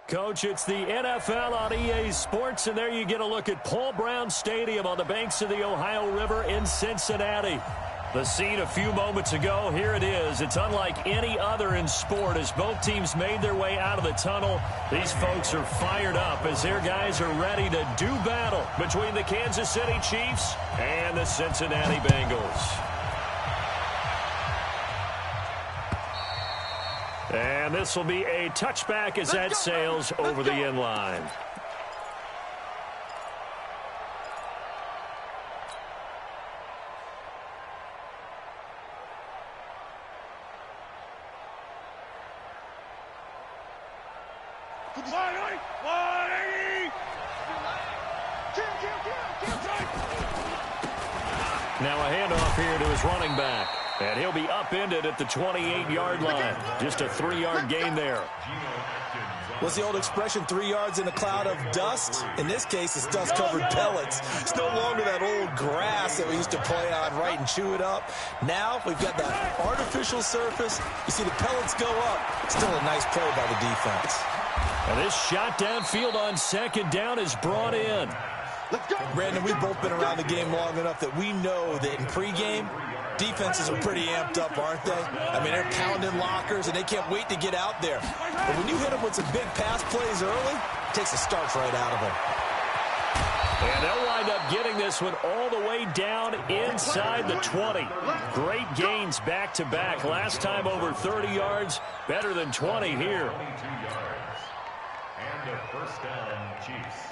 Coach, it's the NFL on EA Sports, and there you get a look at Paul Brown Stadium on the banks of the Ohio River in Cincinnati. The scene a few moments ago, here it is. It's unlike any other in sport as both teams made their way out of the tunnel. These folks are fired up as their guys are ready to do battle between the Kansas City Chiefs and the Cincinnati Bengals. And this will be a touchback as that sails over the end line. Now a handoff here to his running back. And he'll be upended at the 28-yard line. Just a 3-yard gain there. What's the old expression, 3 yards in a cloud of dust? In this case, it's dust-covered pellets. It's no longer that old grass that we used to play on, right, and chew it up. Now we've got that artificial surface. You see the pellets go up. Still a nice play by the defense. And this shot downfield on second down is brought in. Brandon, we've both been around the game long enough that we know that in pregame, defenses are pretty amped up, aren't they? I mean, they're pounding lockers, and they can't wait to get out there. But when you hit them with some big pass plays early, it takes the starch right out of them. And they'll wind up getting this one all the way down inside the 20. Great gains back-to-back. Last time over 30 yards, better than 20 here. And a first down, Chiefs.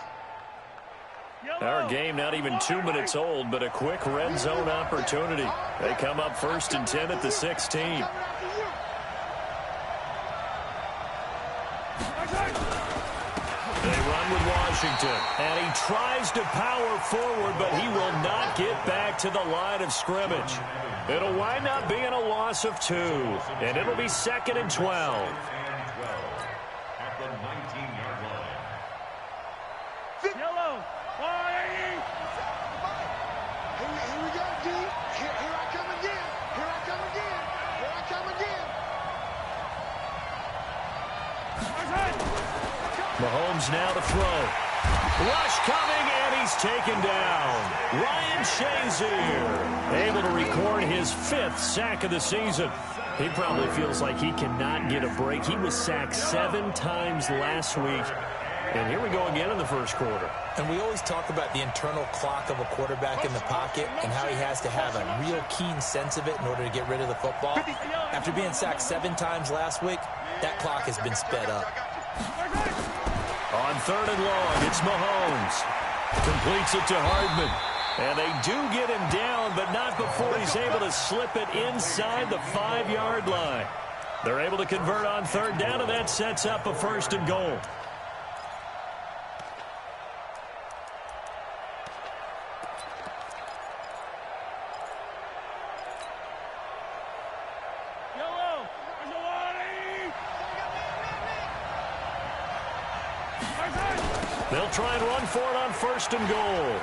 Our game not even 2 minutes old, but a quick red zone opportunity. They come up 1st and 10 at the 16. They run with Washington, and he tries to power forward, but he will not get back to the line of scrimmage. It'll wind up being a loss of 2, and it'll be 2nd and 12. At the 19-yard line. Yellow. Here we go, D. Here I come again. Here I come again. Here I come again. Mahomes now to throw. Rush coming, and he's taken down. Ryan Shazier able to record his 5th sack of the season. He probably feels like he cannot get a break. He was sacked 7 times last week. And here we go again in the first quarter. And we always talk about the internal clock of a quarterback in the pocket and how he has to have a real keen sense of it in order to get rid of the football. After being sacked 7 times last week, that clock has been sped up. On 3rd and long, it's Mahomes. Completes it to Hardman. And they do get him down, but not before he's able to slip it inside the 5-yard line. They're able to convert on 3rd down, and that sets up a 1st and goal. They'll try and run for it on 1st and goal.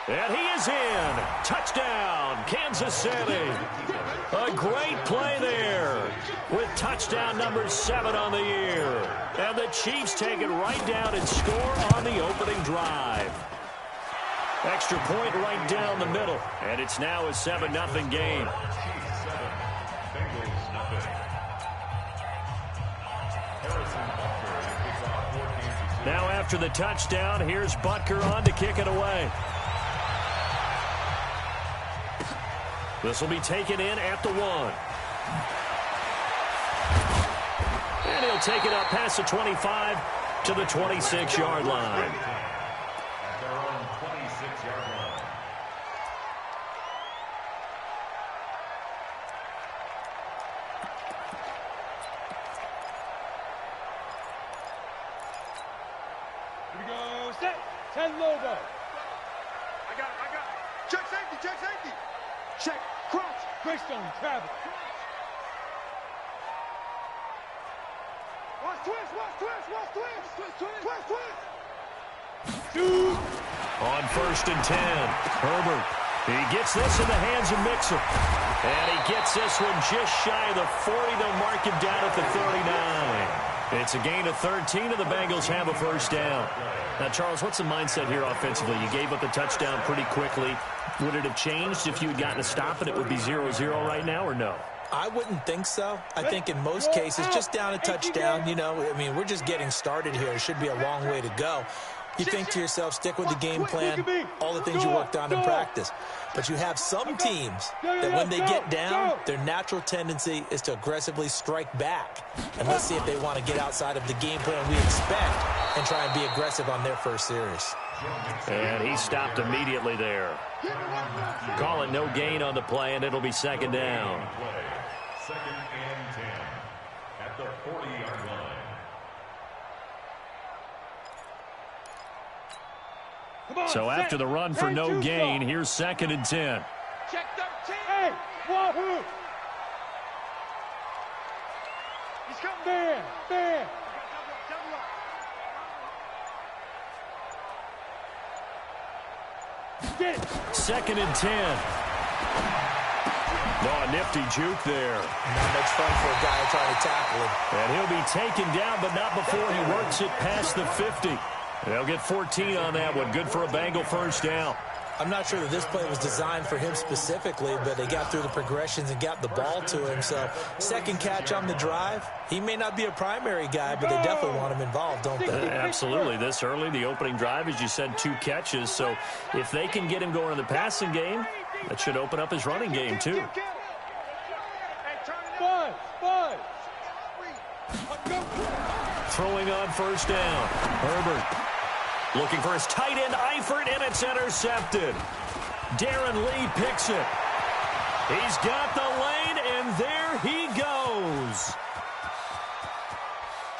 And he is in. Touchdown, Kansas City. A great play there with touchdown number 7 on the year. And the Chiefs take it right down and score on the opening drive. Extra point right down the middle. And it's now a 7-0 game. Now after the touchdown, here's Butker on to kick it away. This will be taken in at the 1. And he'll take it up past the 25 to the 26-yard line. At their own 26-yard line. Here we go. Set. 10 logo. I got it. Check safety. Check. Crouch. Greystone. Travis. Watch twist. Shoot. On 1st and 10, Herbert. He gets this in the hands of Mixon. And he gets this one just shy of the 40. They'll mark him down at the 39. It's a gain of 13, and the Bengals have a first down. Now, Charles, what's the mindset here offensively? You gave up a touchdown pretty quickly. Would it have changed if you had gotten a stop and it would be 0-0 right now, or no? I wouldn't think so. I think in most cases, just down a touchdown, you know, I mean, we're just getting started here. It should be a long way to go. You think to yourself, stick with the game plan, all the things you worked on in practice. But you have some teams that when they get down, their natural tendency is to aggressively strike back. And let's see if they want to get outside of the game plan we expect and try and be aggressive on their first series. And he stopped immediately there. Call it no gain on the play, and it'll be second down. Second and 10 at the 40-yard line. So after the run for no gain, here's second and 10. Check 13. Hey, wahoo! He's coming. There, there. Get it. Second and 10. Oh, a nifty juke there. Not much fun for a guy trying to tackle him. And he'll be taken down, but not before he works it past the 50. They'll get 14 on that one. Good for a Bengal first down. I'm not sure that this play was designed for him specifically, but they got through the progressions and got the ball to him. So second catch on the drive. He may not be a primary guy, but they definitely want him involved, don't they? Absolutely. This early, the opening drive, as you said, 2 catches. So if they can get him going in the passing game, that should open up his running game too. Throwing on first down. Herbert looking for his tight end, Eifert, and it's intercepted. Darren Lee picks it. He's got the lane, and there he goes.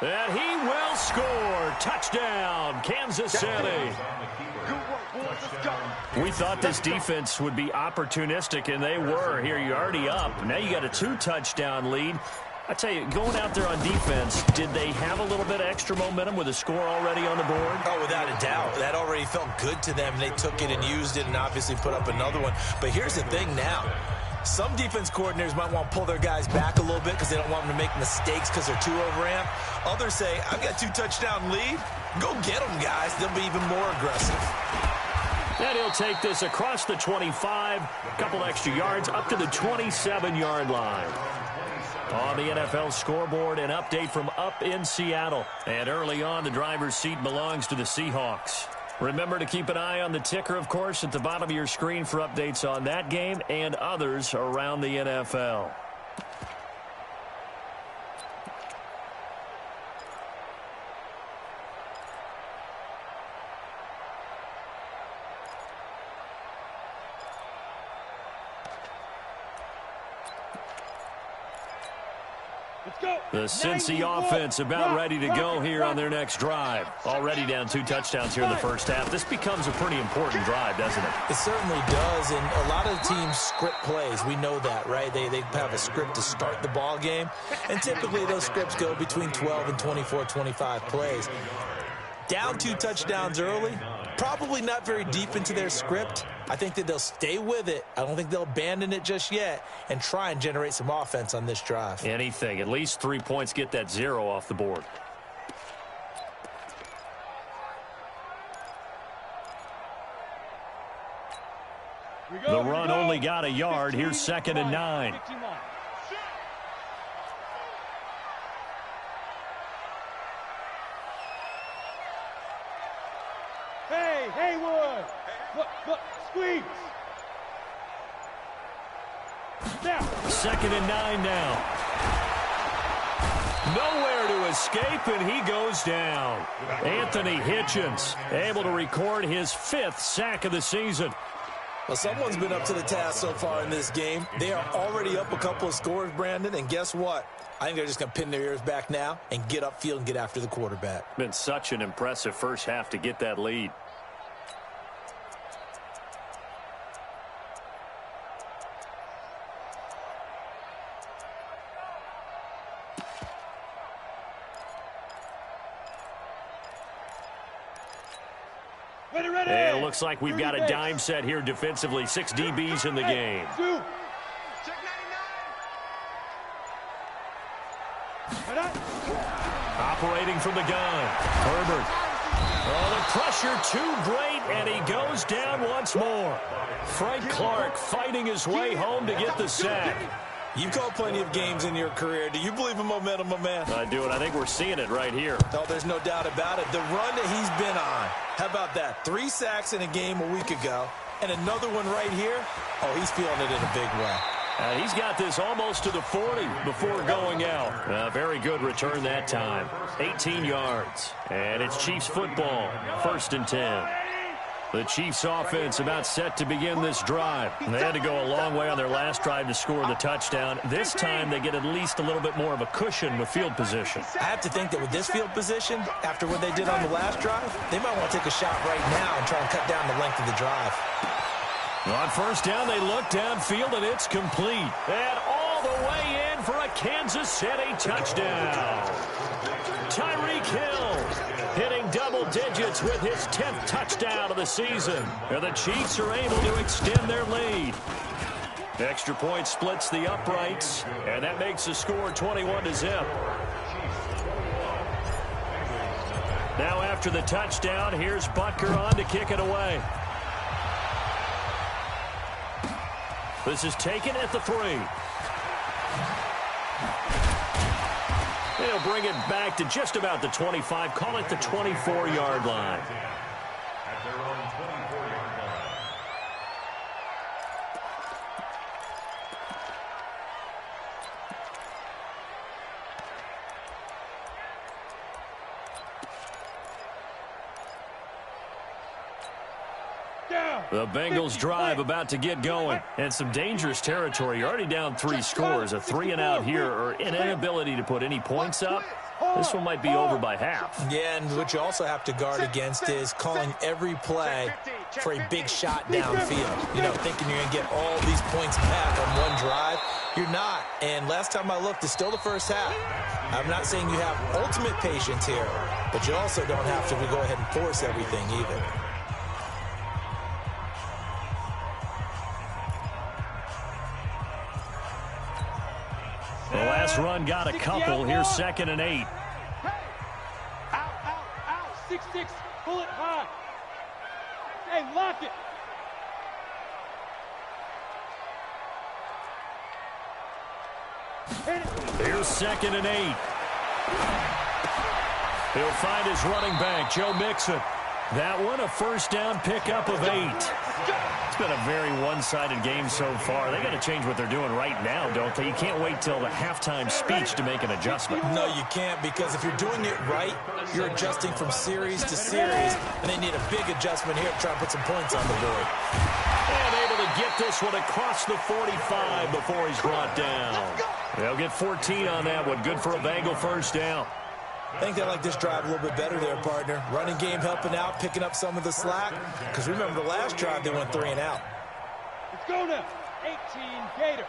And he will score. Touchdown, Kansas City. We thought this defense would be opportunistic, and they were. Here, you're already up. Now you got a 2-touchdown lead. I tell you, going out there on defense, did they have a little bit of extra momentum with a score already on the board? Oh, without a doubt. That already felt good to them. They took it and used it and obviously put up another one. But here's the thing now. Some defense coordinators might want to pull their guys back a little bit because they don't want them to make mistakes because they're too overamped. Others say, I've got 2-touchdown lead. Go get them, guys. They'll be even more aggressive. And he'll take this across the 25, a couple extra yards, up to the 27-yard line. On the NFL scoreboard, an update from up in Seattle. And early on, the driver's seat belongs to the Seahawks. Remember to keep an eye on the ticker, of course, at the bottom of your screen for updates on that game and others around the NFL. The Cincy offense about ready to go here on their next drive. Already down 2 touchdowns here in the first half. This becomes a pretty important drive, doesn't it? It certainly does, and a lot of teams script plays. We know that, right? They have a script to start the ball game, and typically those scripts go between 12 and 24, 25 plays. Down 2 touchdowns early, probably not very deep into their script. I think that they'll stay with it. I don't think they'll abandon it just yet and try and generate some offense on this drive. Anything. At least 3 points, get that 0 off the board. The run only got a yard. Here's second and 9. Hey, Haywood! Look, squeeze! Now. Second and 9 now. Nowhere to escape, and he goes down. Anthony Hitchens able to record his 5th sack of the season. Well, someone's been up to the task so far in this game. They are already up a couple of scores, Brandon, and guess what? I think they're just going to pin their ears back now and get upfield and get after the quarterback. Been such an impressive first half to get that lead. And it looks like we've got a dime set here defensively. 6 DBs in the game. operating from the gun. Herbert. Oh, the pressure too great, and he goes down once more. Frank Clark fighting his way home to get the sack. You've called plenty of games in your career. Do you believe in momentum, my man? I do, and I think we're seeing it right here. Oh, there's no doubt about it. The run that he's been on. How about that? 3 sacks in a game a week ago, and another one right here. Oh, he's feeling it in a big way. He's got this almost to the 40 before going out. Very good return that time. 18 yards. And it's Chiefs football. 1st and 10. The Chiefs offense about set to begin this drive. They had to go a long way on their last drive to score the touchdown. This time they get at least a little bit more of a cushion with field position. I have to think that with this field position, after what they did on the last drive, they might want to take a shot right now and try and cut down the length of the drive. On 1st down, they look downfield, and it's complete. And all the way in for a Kansas City touchdown. Tyreek Hill hitting double digits with his 10th touchdown of the season. And the Chiefs are able to extend their lead. Extra point splits the uprights, and that makes the score 21-0. Now after the touchdown, here's Butker on to kick it away. This is taken at the 3. They'll bring it back to just about the 25. Call it the 24-yard line. At their own 24-yard line. The Bengals drive about to get going. And some dangerous territory. You're already down 3 scores. A 3-and-out here, or an inability to put any points up. This one might be over by half. Yeah, and what you also have to guard against is calling every play for a big shot downfield. You know, thinking you're going to get all these points back on one drive. You're not. And last time I looked, it's still the first half. I'm not saying you have ultimate patience here, but you also don't have to go ahead and force everything either. The last run got a couple. Here's 2nd and 8. Hey! Out. 6-6. Pull it high. Hey, lock it. Here's 2nd and 8. He'll find his running back, Joe Mixon. That one, a 1st down pickup of 8. It's been a very one-sided game so far. They got to change what they're doing right now, don't they? You can't wait till the halftime speech to make an adjustment. No, you can't, because if you're doing it right, you're adjusting from series to series, and they need a big adjustment here to try and put some points on the board. And able to get this one across the 45 before he's brought down. They'll get 14 on that one. Good for a Bengal 1st down. I think they like this drive a little bit better there, partner. Running game helping out, picking up some of the slack. Because remember, the last drive, they went 3-and-out. Let's go now. 18 Gator.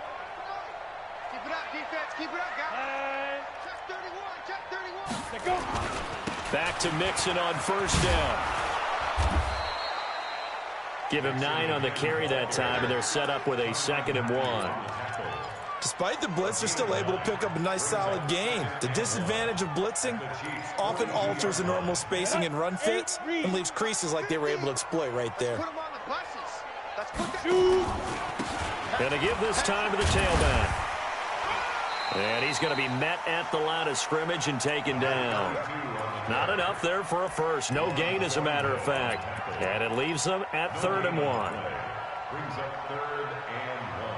Keep it up, defense. Keep it up, guys. Check 31. Let's go. Back to Mixon on 1st down. Give him 9 on the carry that time, and they're set up with a 2nd and 1. Despite the blitz, they're still able to pick up a nice, solid gain. The disadvantage of blitzing often alters the normal spacing and run fits and leaves creases like they were able to exploit right there. Put them on the buses. Let's put that. Going to give this time to the tailback. And he's going to be met at the line of scrimmage and taken down. Not enough there for a 1st. No gain, as a matter of fact. And it leaves them at 3rd and 1. Brings up 3rd and 1.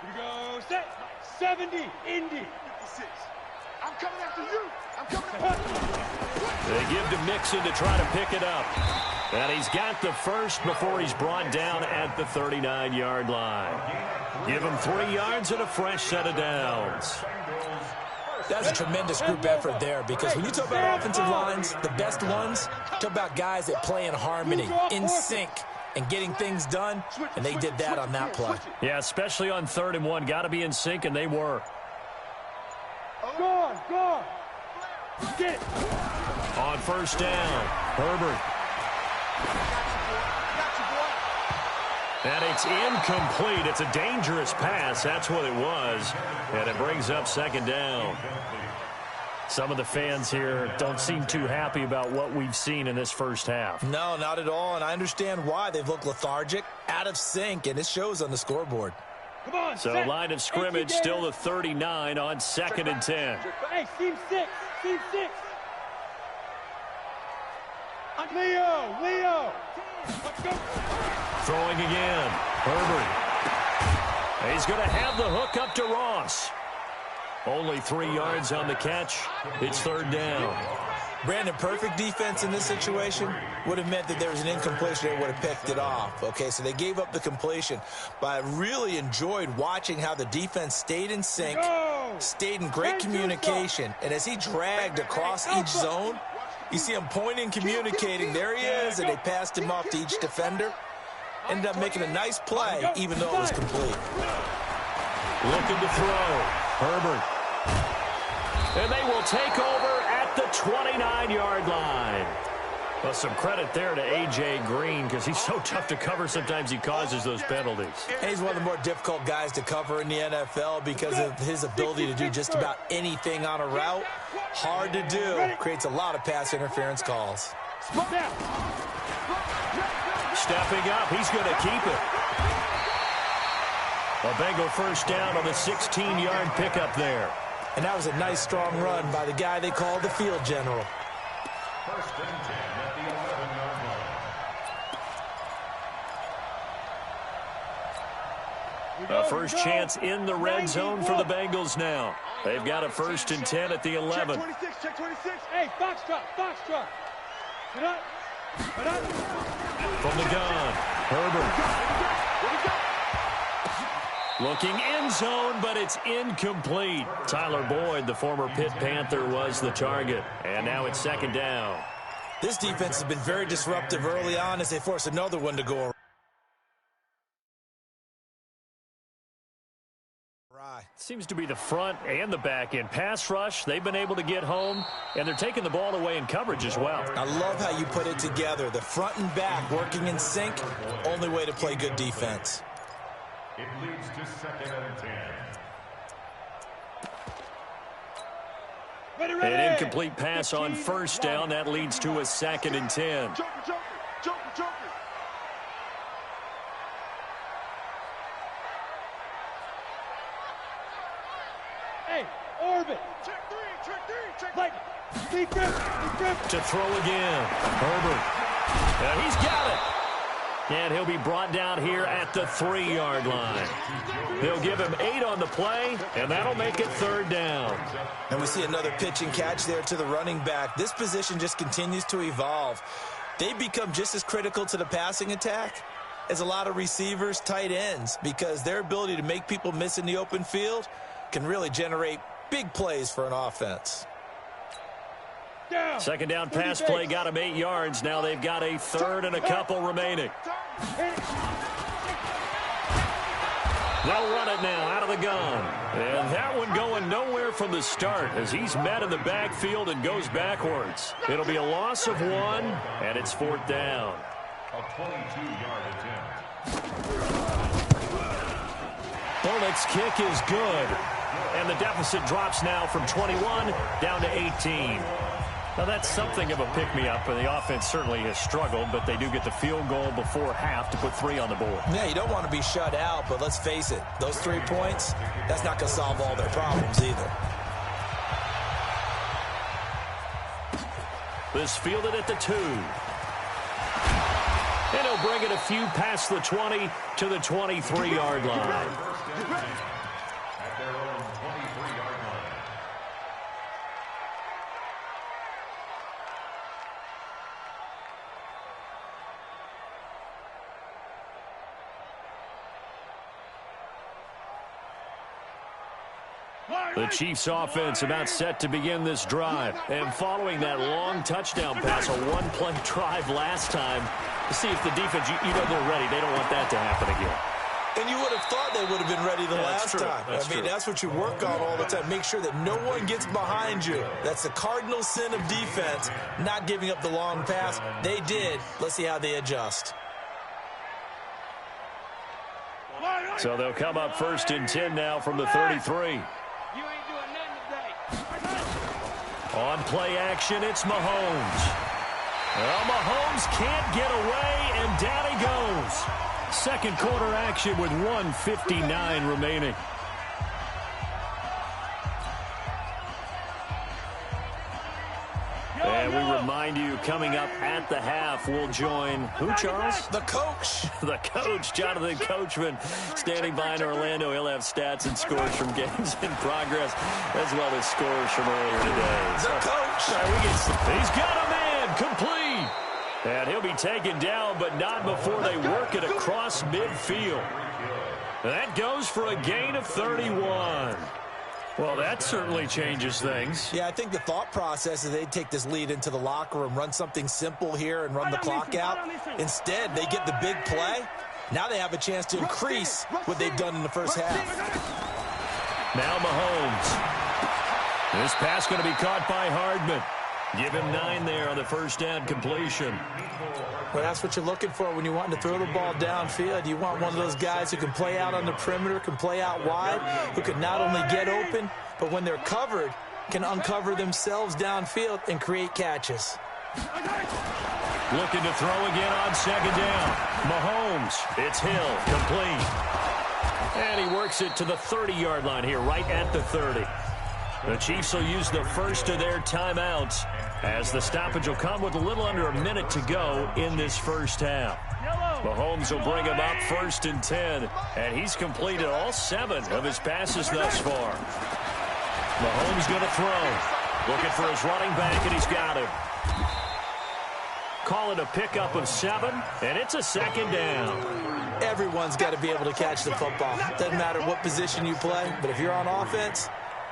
Here we go. Set. 70. Indy. 56. I'm coming after you. I'm coming after you. They give to Mixon to try to pick it up. And he's got the 1st before he's brought down at the 39-yard line. Give him 3 yards and a fresh set of downs. That's a tremendous group effort there, because when you talk about offensive lines, the best ones, talk about guys that play in harmony, in sync, and getting things done, and they did that on that play. Yeah, especially on 3rd and 1. Got to be in sync, and they were. Go on. Get it. On 1st down, Herbert. And it's incomplete. It's a dangerous pass. That's what it was. And it brings up 2nd down. Some of the fans here don't seem too happy about what we've seen in this first half. No, not at all, and I understand why. They've looked lethargic, out of sync, and it shows on the scoreboard. Come on, So line of scrimmage still the 39 on 2nd and 10. Hey, team 6. Leo. Let's go. Throwing again. Herbert. He's going to have the hook up to Ross. Only 3 yards on the catch. It's 3rd down. Brandon, perfect defense in this situation would have meant that there was an incompletion. They would have picked it off. Okay, so they gave up the completion. But I really enjoyed watching how the defense stayed in sync, stayed in great communication. And as he dragged across each zone, you see him pointing, communicating. There he is, and they passed him off to each defender. Ended up making a nice play, even though it was complete. Looking to throw. Herbert. And they will take over at the 29-yard line. Well, some credit there to A.J. Green, because he's so tough to cover. Sometimes he causes those penalties. And he's one of the more difficult guys to cover in the NFL because of his ability to do just about anything on a route. Hard to do. Creates a lot of pass interference calls. Stepping up, he's going to keep it. A Bengal 1st down on the 16-yard pickup there. And that was a nice, strong run by the guy they call the field general. 1st and 10 at the 11-yard line. A first chance in the red zone for the Bengals now. They've got a 1st and 10 at the 11. Check 26. Hey, box truck. Get up. From the gun, Herbert. Looking end zone, but it's incomplete. Tyler Boyd, the former Pitt Panther, was the target. And now it's 2nd down. This defense has been very disruptive early on as they force another one to go awry. Seems to be the front and the back end. Pass rush, they've been able to get home, and they're taking the ball away in coverage as well. I love how you put it together. The front and back working in sync, only way to play good defense. It leads to 2nd and 10. An incomplete pass on 1st down. That leads to a 2nd and 10. Joker. Hey, orbit. Check 3. Like, deep grip. To throw again. Herbert. And he's got it. And he'll be brought down here at the 3-yard line. They'll give him 8 on the play, and that'll make it 3rd down. And we see another pitch and catch there to the running back. This position just continues to evolve. They become just as critical to the passing attack as a lot of receivers, tight ends, because their ability to make people miss in the open field can really generate big plays for an offense. 2nd down pass play got him 8 yards. Now they've got a 3rd and a couple remaining. They'll run it now out of the gun. And that one going nowhere from the start as he's met in the backfield and goes backwards. It'll be a loss of 1, and it's 4th down. A 22-yard attempt. Bullock's kick is good. And the deficit drops now from 21 down to 18. Now, that's something of a pick-me-up, and the offense certainly has struggled, but they do get the field goal before half to put 3 on the board. Yeah, you don't want to be shut out, but let's face it, those 3 points, that's not going to solve all their problems either. This fielded at the 2. And he'll bring it a few past the 20 to the 23-yard line. At their own 23-yard line. The Chiefs offense about set to begin this drive. And following that long touchdown pass, a one-play drive last time, to see if the defense, you know they're ready. They don't want that to happen again. And you would have thought they would have been ready the last time. I mean, that's what you work on all the time. Make sure that no one gets behind you. That's the cardinal sin of defense, not giving up the long pass. They did. Let's see how they adjust. So they'll come up 1st and 10 now from the 33. You ain't doing nothing today. On play action, it's Mahomes. Well, Mahomes can't get away, and down he goes. Second quarter action with 1:59 remaining. And we remind you, coming up at the half, we'll join who, Charles? The coach. The coach, Jonathan Coachman, standing by in Orlando. He'll have stats and scores from games in progress, as well as scores from earlier today. The coach. He's got a man, complete. And he'll be taken down, but not before they work it across midfield. That goes for a gain of 31. Well, that certainly changes things. Yeah, I think the thought process is they'd take this lead into the locker room, run something simple here and run the clock out. Instead, they get the big play. Now they have a chance to increase what they've done in the first half. Now Mahomes. This pass going to be caught by Hardman. Give him 9 there on the first down completion. Well, that's what you're looking for when you want to throw the ball downfield. You want one of those guys who can play out on the perimeter, can play out wide, who can not only get open, but when they're covered, can uncover themselves downfield and create catches. Looking to throw again on second down. Mahomes, it's Hill, complete. And he works it to the 30-yard line here, right at the 30. The Chiefs will use the first of their timeouts as the stoppage will come with a little under a minute to go in this first half. Mahomes will bring him up 1st and 10, and he's completed all 7 of his passes thus far. Mahomes going to throw. Looking for his running back, and he's got him. Call it a pickup of 7, and it's a second down. Everyone's got to be able to catch the football. Doesn't matter what position you play, but if you're on offense,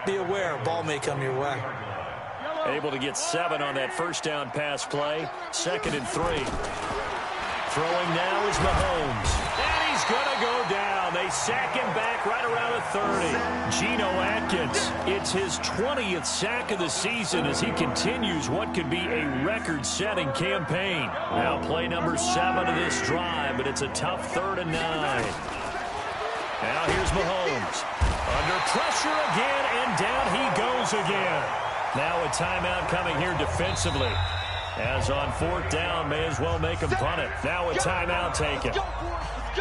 be aware a ball may come your way. Able to get 7 on that first down pass play. 2nd and 3. Throwing now is Mahomes. And he's going to go down. They sack him back right around the 30. Geno Atkins, it's his 20th sack of the season as he continues what could be a record-setting campaign. Now play number 7 of this drive, but it's a tough 3rd and 9. Now here's Mahomes. Under pressure again, and down he goes again. Now a timeout coming here defensively. As on 4th down, may as well make him punt it. Now a timeout taken.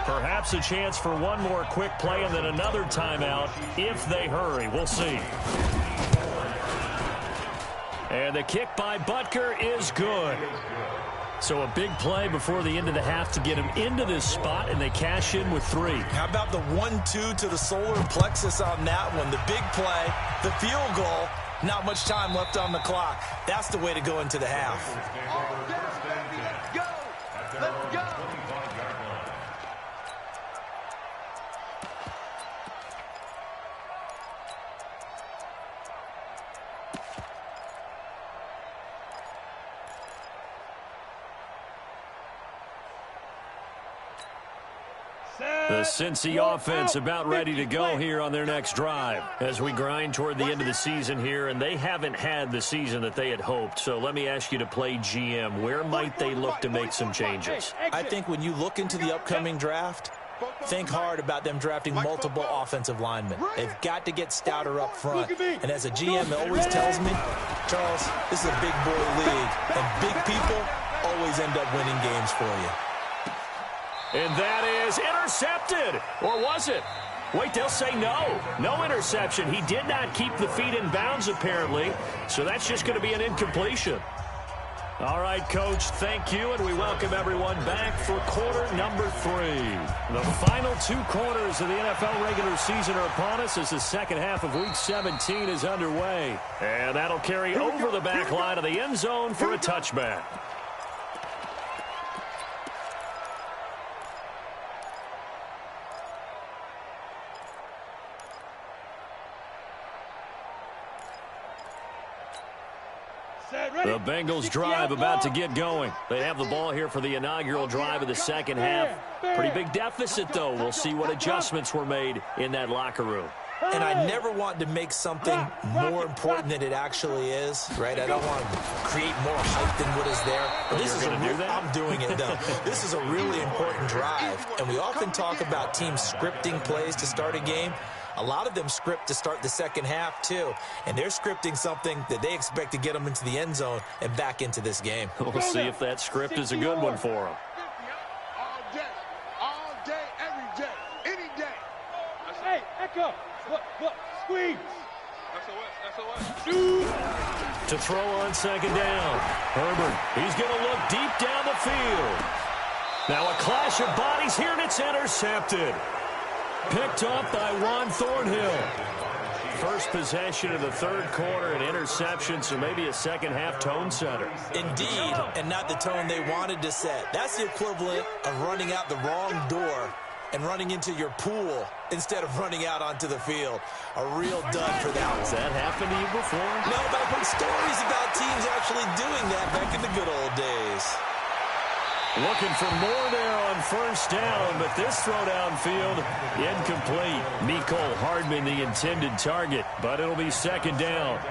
Perhaps a chance for one more quick play and then another timeout if they hurry. We'll see. And the kick by Butker is good. So a big play before the end of the half to get him into this spot, and they cash in with 3. How about the 1-2 to the solar plexus on that one? The big play, the field goal, not much time left on the clock. That's the way to go into the half. Let's go! Let's go! The Cincy offense about ready to go here on their next drive as we grind toward the end of the season here, and they haven't had the season that they had hoped. So let me ask you to play GM. Where might they look to make some changes? I think when you look into the upcoming draft, think hard about them drafting multiple offensive linemen. They've got to get stouter up front. And as a GM always tells me, Charles, this is a big boy league, and big people always end up winning games for you. And that is intercepted. Or was it? Wait, they'll say no. No interception. He did not keep the feet in bounds, apparently. So that's just going to be an incompletion. All right, Coach, thank you, and we welcome everyone back for quarter number 3. The final 2 quarters of the NFL regular season are upon us as the second half of Week 17 is underway. And that'll carry over the back line of the end zone for a touchback. The Bengals drive about to get going. They have the ball here for the inaugural drive of the second half. Pretty big deficit, though. We'll see what adjustments were made in that locker room. And I never want to make something more important than it actually is, right? I don't want to create more hype than what is there. But this is I'm doing it, though. This is a really important drive. And we often talk about teams scripting plays to start a game. A lot of them script to start the second half, too. And they're scripting something that they expect to get them into the end zone and back into this game. We'll see if that script is a good one for them. All day, every day, any day. Hey, Echo. Look, squeeze. SOS. To throw on second down. Herbert, he's going to look deep down the field. Now a clash of bodies here, and it's intercepted. Picked up by Juan Thornhill. First possession of the third quarter, an interception, so maybe a second-half tone setter. Indeed, and not the tone they wanted to set. That's the equivalent of running out the wrong door and running into your pool instead of running out onto the field. A real dud for that one. Has that happened to you before? No, but I've heard stories about teams actually doing that back in the good old days. Looking for more there on first down, but this throw downfield incomplete. Mecole Hardman the intended target, but it'll be second down.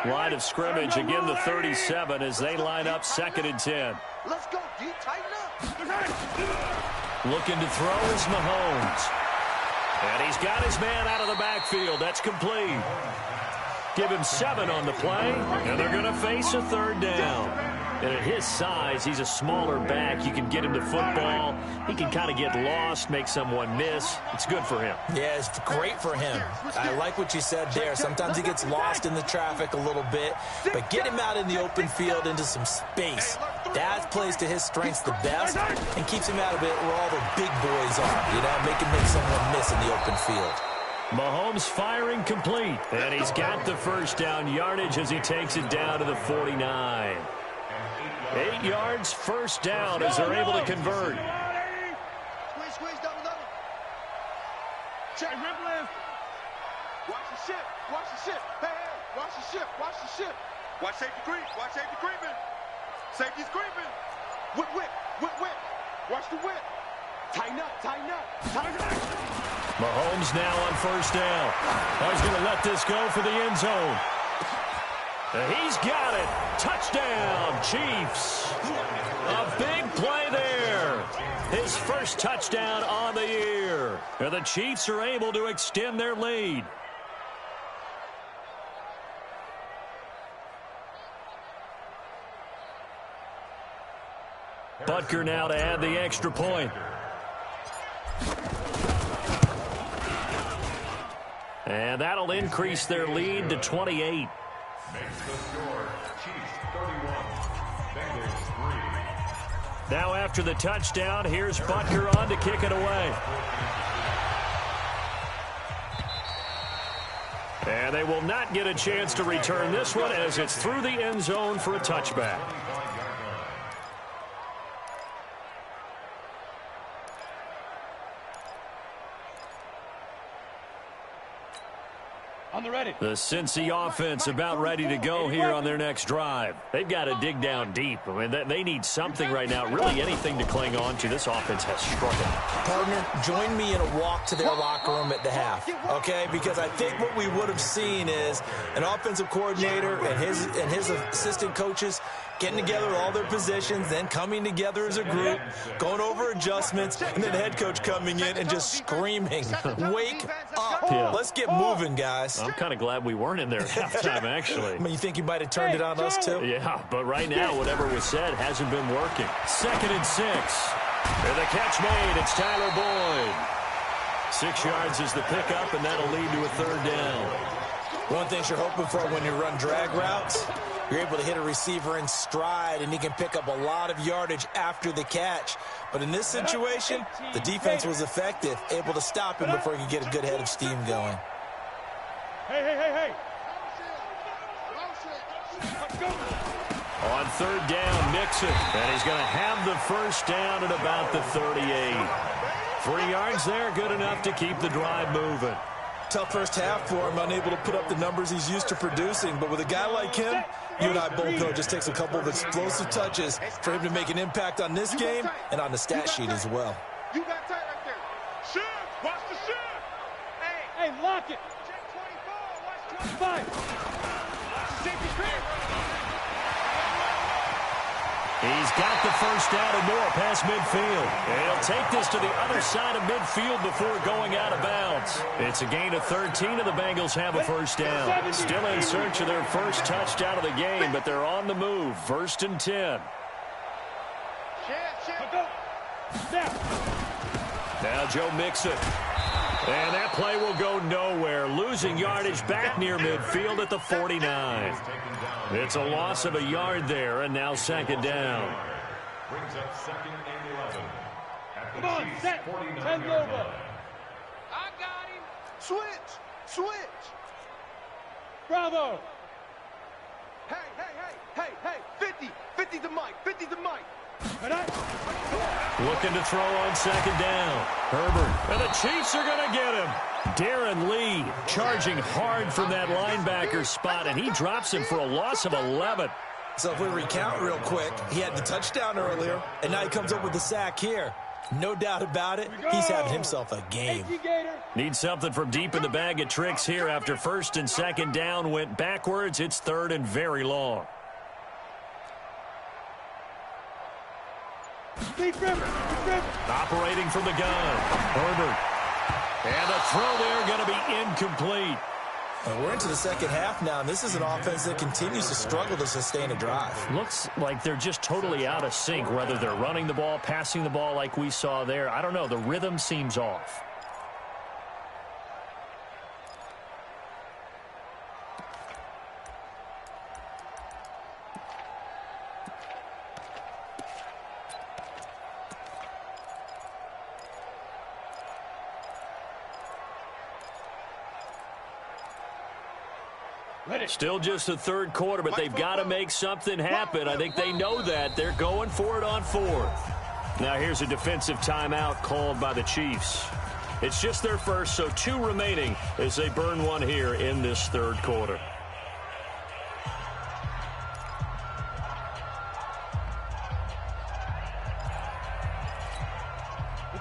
Line of scrimmage, again the 37 as they line up second and 10. Let's go, D. Tighten up. Looking to throw is Mahomes. And he's got his man out of the backfield. That's complete. Give him 7 on the play, and they're going to face a third down. And at his size, he's a smaller back. You can get him to football. He can kind of get lost, make someone miss. It's good for him. Yeah, it's great for him. I like what you said there. Sometimes he gets lost in the traffic a little bit, but get him out in the open field into some space. That plays to his strengths the best and keeps him out of it where all the big boys are. You know, make someone miss in the open field. Mahomes firing complete, and he's got the first down yardage as he takes it down to the 49. 8 yards, first down as they're able to convert. Squeeze, double. Check, rip. Watch the ship. Hey, watch the ship. Watch safety creeping. Safety's creeping. Whip. Watch the whip. Tighten up. Mahomes now on first down. He's going to let this go for the end zone. He's got it. Touchdown, Chiefs. A big play there. His first touchdown on the year. And the Chiefs are able to extend their lead. Butker now to add the extra point. And that'll increase their lead to 28. Makes the score Chiefs 31, Bengals 3. Now after the touchdown, here's Butker on to kick it away. And they will not get a chance to return this one as it's through the end zone for a touchback. The Cincy offense about ready to go here on their next drive. They've got to dig down deep. I mean, they need something right now, really anything to cling on to. This offense has struggled. Partner, join me in a walk to their locker room at the half, okay? Because I think what we would have seen is an offensive coordinator and his assistant coaches getting together all their positions, then coming together as a group, going over adjustments, and then the head coach coming in and just screaming, wake up. Yeah. Let's get moving, guys. I'm kind of glad we weren't in there at halftime, actually. I mean, you think you might have turned it on us, too? Yeah, but right now, whatever was said hasn't been working. 2nd and 6. And the catch made. It's Tyler Boyd. 6 yards is the pickup, and that'll lead to a third down. One thing you're hoping for when you run drag routes, you're able to hit a receiver in stride, and he can pick up a lot of yardage after the catch. But in this situation, the defense was effective, able to stop him before he could get a good head of steam going. Hey. On third down, Mixon. And he's going to have the first down at about the 38. 3 yards there, good enough to keep the drive moving. Tough first half for him, unable to put up the numbers he's used to producing. But with a guy like him, you and I both know it just takes a couple of explosive touches for him to make an impact on this game and on the stat sheet as well. You got tight right there. Shift. Watch the shift. Hey, lock it. check 24. Watch 5. Watch the safety clear. He's got the first down and more past midfield. And he'll take this to the other side of midfield before going out of bounds. It's a gain of 13, and the Bengals have a first down. Still in search of their first touchdown of the game, but they're on the move. 1st and 10. Now Joe Mixon. And that play will go nowhere. Losing yardage back near midfield at the 49. It's a loss of a yard there, and now 2nd down. Brings up 2nd and 11. At the Come on, Chiefs' set. 49-yard 10 line. Lobo. I got him. Switch. Bravo. Hey. 50 to Mike. 50 to Mike. Looking to throw on 2nd down. Herbert. And the Chiefs are going to get him. Darren Lee charging hard from that linebacker spot, and he drops him for a loss of 11. So if we recount real quick, he had the touchdown earlier, and now he comes up with the sack here. No doubt about it, he's having himself a game. Need something from deep in the bag of tricks here after 1st and 2nd down went backwards. It's 3rd and very long. Operating from the gun. Herbert. And the throw there going to be incomplete. And we're into the 2nd half now, and this is an offense that continues to struggle to sustain a drive. Looks like they're just totally out of sync, whether they're running the ball, passing the ball like we saw there. I don't know. The rhythm seems off. Still just the 3rd quarter, but they've got to make something happen. I think they know that. They're going for it on 4th. Now here's a defensive timeout called by the Chiefs. It's just their first, so 2 remaining as they burn one here in this 3rd quarter.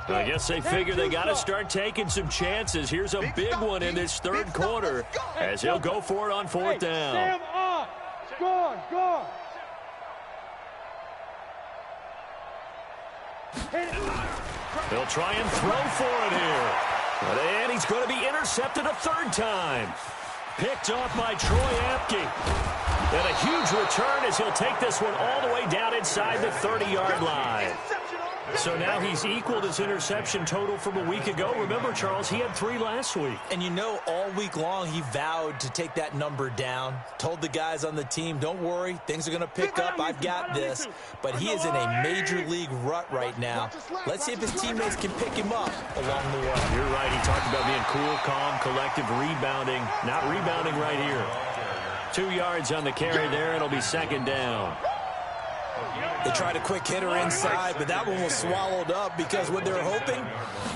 I guess they figure they got to start taking some chances. Here's a big one in this 3rd quarter as he'll go for it on 4th down. Sam on. Gone. They'll try and throw for it here. And he's going to be intercepted a 3rd time. Picked off by Troy Apke. And a huge return as he'll take this one all the way down inside the 30-yard line. So now he's equaled his interception total from a week ago. Remember, Charles, he had 3 last week. And you know, all week long he vowed to take that number down. Told the guys on the team, don't worry, things are going to pick up. I've got this. But he is in a major league rut right now. Let's see if his teammates can pick him up along the way. You're right. He talked about being cool, calm, collective, rebounding. Not rebounding right here. 2 yards on the carry there. It'll be 2nd down. They tried a quick hitter inside, but that one was swallowed up because what they're hoping,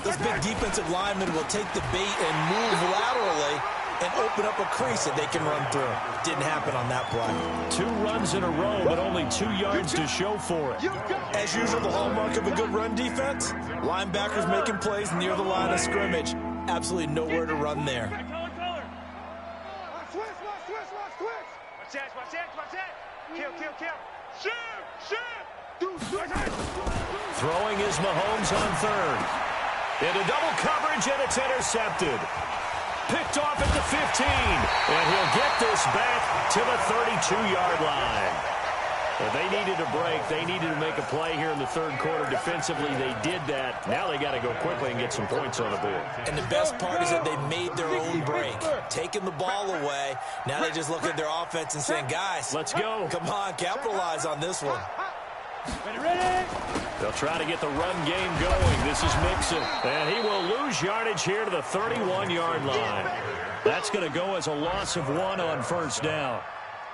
this big defensive lineman will take the bait and move laterally and open up a crease that they can run through. Didn't happen on that play. 2 runs in a row, but only 2 yards to show for it. As usual, the hallmark of a good run defense, linebackers making plays near the line of scrimmage. Absolutely nowhere to run there. Switch. Watch that. Kill. Throwing is Mahomes on 3rd. Into double coverage, and it's intercepted. Picked off at the 15. And he'll get this back to the 32-yard line. Well, they needed a break. They needed to make a play here in the 3rd quarter. Defensively, they did that. Now they got to go quickly and get some points on the board. And the best part is that they made their own break. Taking the ball away. Now they just look at their offense and saying, guys, let's go. Come on, capitalize on this one. Ready? They'll try to get the run game going. This is Mixon. And he will lose yardage here to the 31-yard line. That's going to go as a loss of 1 on 1st down.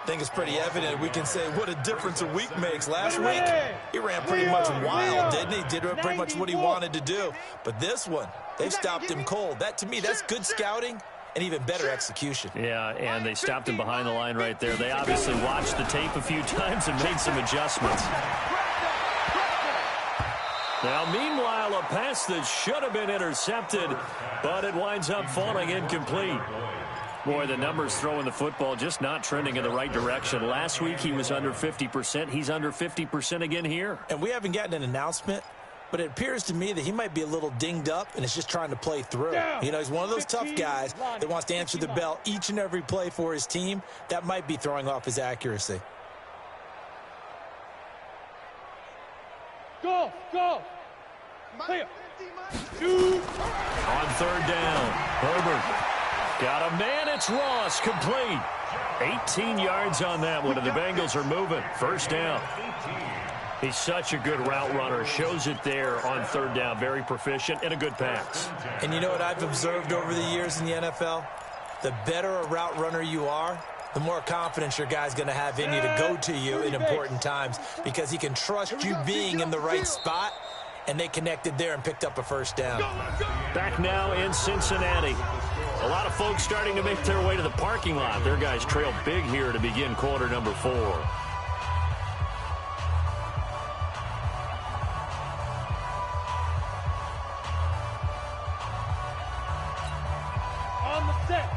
I think it's pretty evident. We can say what a difference a week makes. Last week, he ran pretty much wild, didn't he? Did pretty much what he wanted to do. But this one, they stopped him cold. That, to me, that's good scouting and even better execution. Yeah, and they stopped him behind the line right there. They obviously watched the tape a few times and made some adjustments. Now, meanwhile, a pass that should have been intercepted, but it winds up falling incomplete. Boy, the numbers throwing the football just not trending in the right direction. Last week, he was under 50%. He's under 50% again here. And we haven't gotten an announcement, but it appears to me that he might be a little dinged up and is just trying to play through. You know, he's one of those tough guys that wants to answer the bell each and every play for his team. That might be throwing off his accuracy. Go! Clear. On third down, Herbert. Got a man, it's Ross, complete. 18 yards on that one, and the Bengals are moving. First down. He's such a good route runner. Shows it there on third down. Very proficient and a good pass. And you know what I've observed over the years in the NFL? The better a route runner you are, the more confidence your guy's going to have in you to go to you in important times because he can trust you being in the right spot, and they connected there and picked up a first down. Back now in Cincinnati. A lot of folks starting to make their way to the parking lot. Their guys trail big here to begin quarter number 4. On the set.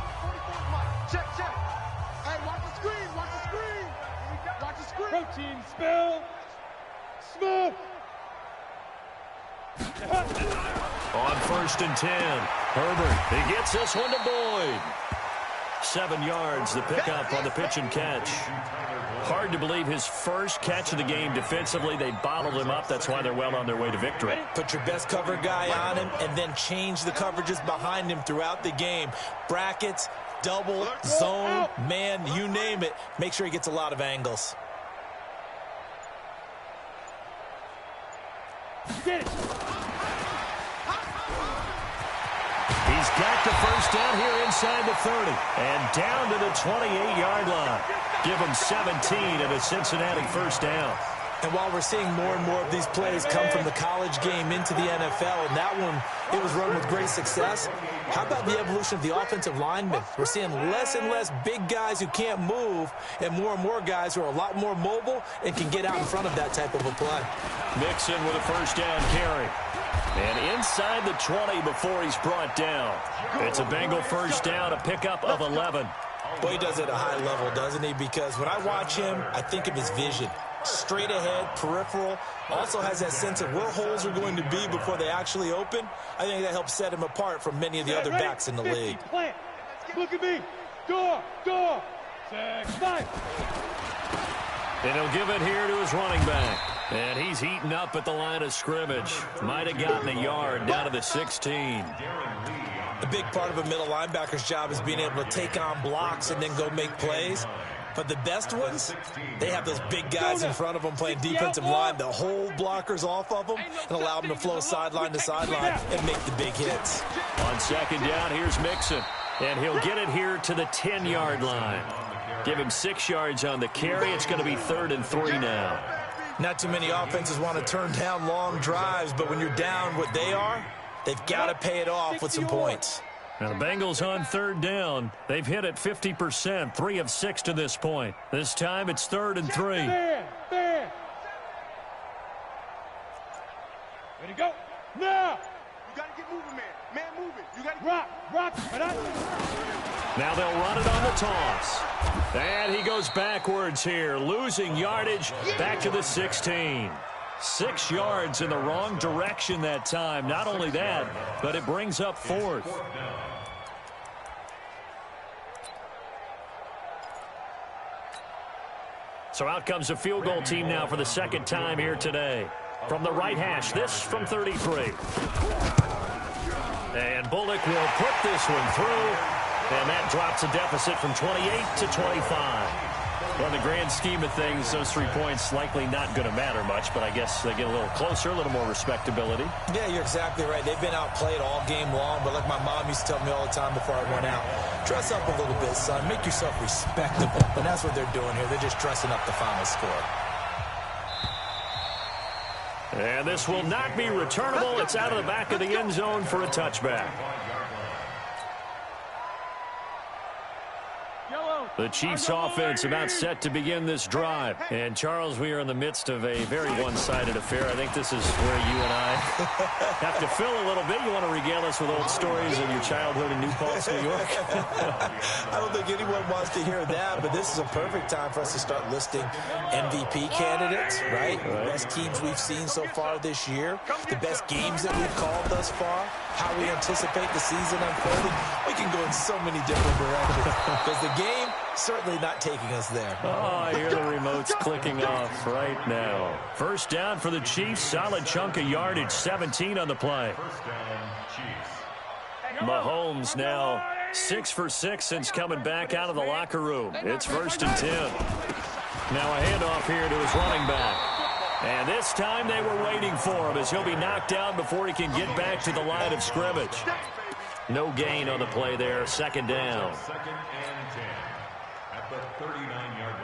Check. Hey, watch the screen. Watch the screen. Protein spill. Smoke. On first and 10, Herbert, he gets this one to Boyd. 7 yards, the pickup on the pitch and catch. Hard to believe his first catch of the game defensively. They bottled him up. That's why they're well on their way to victory. Put your best cover guy on him and then change the coverages behind him throughout the game. Brackets, double, zone, man, you name it. Make sure he gets a lot of angles. Get it. He's got the first down here inside the 30 and down to the 28-yard line. Give him 17 and a Cincinnati first down. And while we're seeing more and more of these plays come from the college game into the NFL, and that one, it was run with great success, how about the evolution of the offensive linemen? We're seeing less and less big guys who can't move and more guys who are a lot more mobile and can get out in front of that type of a play. Mixon with a first down carry. And inside the 20 before he's brought down. It's a Bengal first down, a pickup of 11. Boy, he does it at a high level, doesn't he? Because when I watch him, I think of his vision. Straight ahead, peripheral, also has that sense of where holes are going to be before they actually open. I think that helps set him apart from many of the other backs in the league. Plant. Look at me. Door. 6-5. And he'll give it here to his running back. And he's eaten up at the line of scrimmage. Might have gotten a yard down to the 16. A big part of a middle linebacker's job is being able to take on blocks and then go make plays. But the best ones, they have those big guys in front of them playing defensive line that hold blockers off of them and allow them to flow sideline to sideline and make the big hits. On second down, here's Mixon. And he'll get it here to the 10-yard line. Give him 6 yards on the carry. It's going to be 3rd and 3 now. Not too many offenses want to turn down long drives, but when you're down what they are, they've got to pay it off with some points. Now the Bengals on third down. They've hit it 50%, 3 of 6 to this point. This time it's 3rd and 3. There. Ready to go. Now. You got to get moving, man. Man moving. You got to Rock. Now they'll run it on the toss. And he goes backwards here, losing yardage back to the 16. 6 yards in the wrong direction that time. Not only that, but it brings up 4th. So out comes a field goal team now for the second time here today. From the right hash, this from 33. And Bullock will put this one through. And that drops a deficit from 28 to 25. Well, in the grand scheme of things, those 3 points likely not going to matter much, but I guess they get a little closer, a little more respectability. Yeah, you're exactly right. They've been outplayed all game long, but like my mom used to tell me all the time before I went out, dress up a little bit, son. Make yourself respectable. And that's what they're doing here. They're just dressing up the final score. And this will not be returnable. It's out of the back of the end zone for a touchback. The Chiefs offense about set to begin this drive. And, Charles, we are in the midst of a very one-sided affair. I think this is where you and I have to fill a little bit. You want to regale us with old stories of your childhood in New Paltz, New York? I don't think anyone wants to hear that, but this is a perfect time for us to start listing MVP candidates, right? The best teams we've seen so far this year, the best games that we've called thus far, how we anticipate the season unfolding. We can go in so many different directions because the game certainly not taking us there. Oh, I hear the remotes clicking off right now. First down for the Chiefs. Solid chunk of yardage. 17 on the play. First down, Chiefs. Mahomes now 6 for 6 since coming back out of the locker room. It's 1st and 10. Now a handoff here to his running back. And this time they were waiting for him as he'll be knocked down before he can get back to the line of scrimmage. No gain on the play there. 2nd down. 2nd and 10 at the 39-yard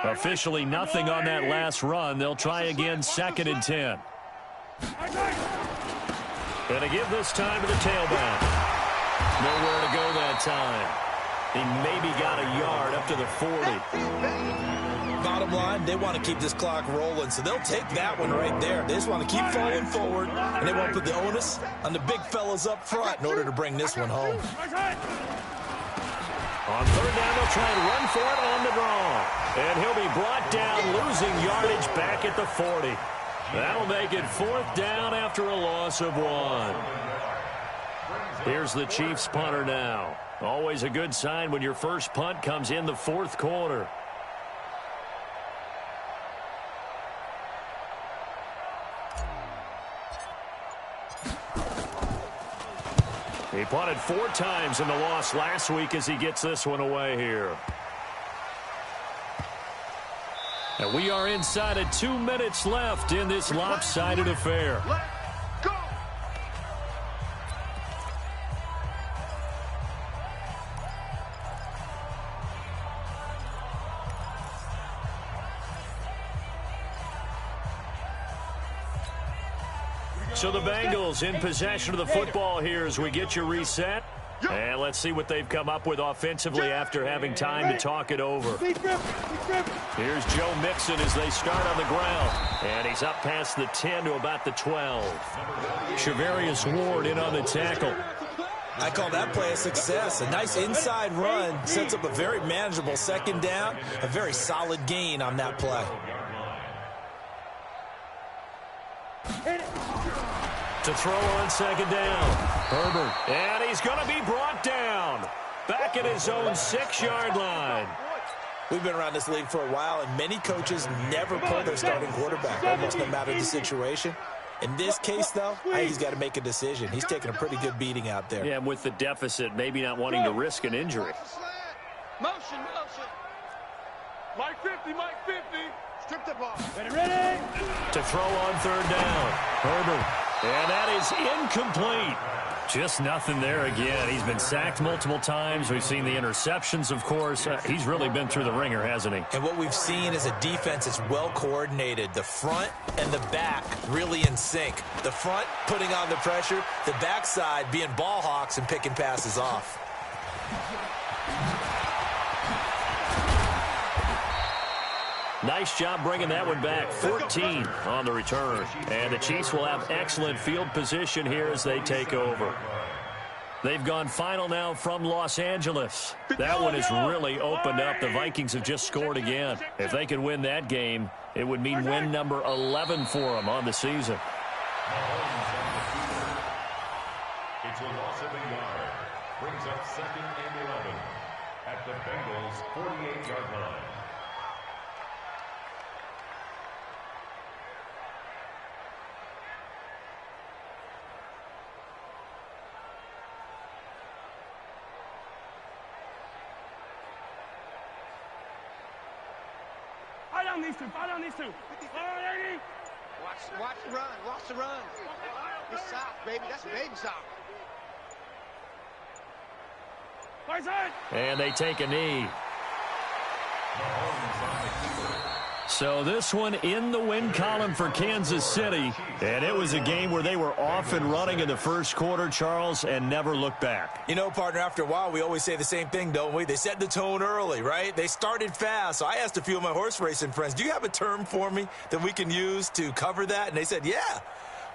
line. Officially nothing on that last run. They'll try again. 2nd and 10. And to give this time to the tailback. Nowhere to go that time. He maybe got a yard up to the 40. Bottom line, they want to keep this clock rolling, so they'll take that one right there. They just want to keep falling forward, and they want to put the onus on the big fellas up front in order to bring this one home. On 3rd down, they'll try and run for it on the draw. And he'll be brought down, losing yardage back at the 40. That'll make it 4th down after a loss of 1. Here's the Chiefs punter now. Always a good sign when your first punt comes in the 4th quarter. He punted 4 times in the loss last week as he gets this one away here. And we are inside of 2 minutes left in this lopsided affair. So the Bengals in possession of the football here as we get you reset. And let's see what they've come up with offensively after having time to talk it over. Here's Joe Mixon as they start on the ground. And he's up past the 10 to about the 12. Shavarius Ward in on the tackle. I call that play a success. A nice inside run sets up a very manageable 2nd down. A very solid gain on that play. To throw on 2nd down. Herbert. And he's going to be brought down. Back at his own 6-yard line. We've been around this league for a while, and many coaches never pull their starting quarterback, almost no matter the situation. In this case, though, he's got to make a decision. He's taking a pretty good beating out there. Yeah, and with the deficit, maybe not wanting to risk an injury. Motion. Mike 50, Mike 50. Strip the ball. Ready? To throw on 3rd down. Herbert. And that is incomplete. Just nothing there again. He's been sacked multiple times. We've seen the interceptions, of course. He's really been through the ringer, hasn't he? And what we've seen is a defense that's well coordinated. The front and the back really in sync. The front putting on the pressure. The backside being ball hawks and picking passes off. Nice job bringing that one back. 14 on the return. And the Chiefs will have excellent field position here as they take over. They've gone final now from Los Angeles. That one has really opened up. The Vikings have just scored again. If they could win that game, it would mean win number 11 for them on the season. It's a loss of a yard. Brings up 2nd and 11 at the Bengals' 48-yard line. down these two. Fire down these two. Watch the run. Watch the run. It's soft, baby. That's baby soft. Right side. And they take a knee. So this one in the win column for Kansas City. And it was a game where they were off and running in the first quarter, Charles, and never looked back. You know, partner, after a while, we always say the same thing, don't we? They set the tone early, right? They started fast. So I asked a few of my horse racing friends, do you have a term for me that we can use to cover that? And they said, yeah.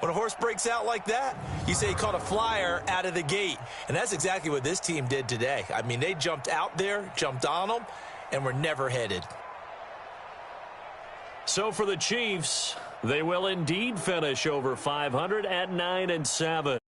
When a horse breaks out like that, you say he caught a flyer out of the gate. And that's exactly what this team did today. I mean, they jumped out there, jumped on them, and were never headed. So for the Chiefs, they will indeed finish over 500 at 9-7.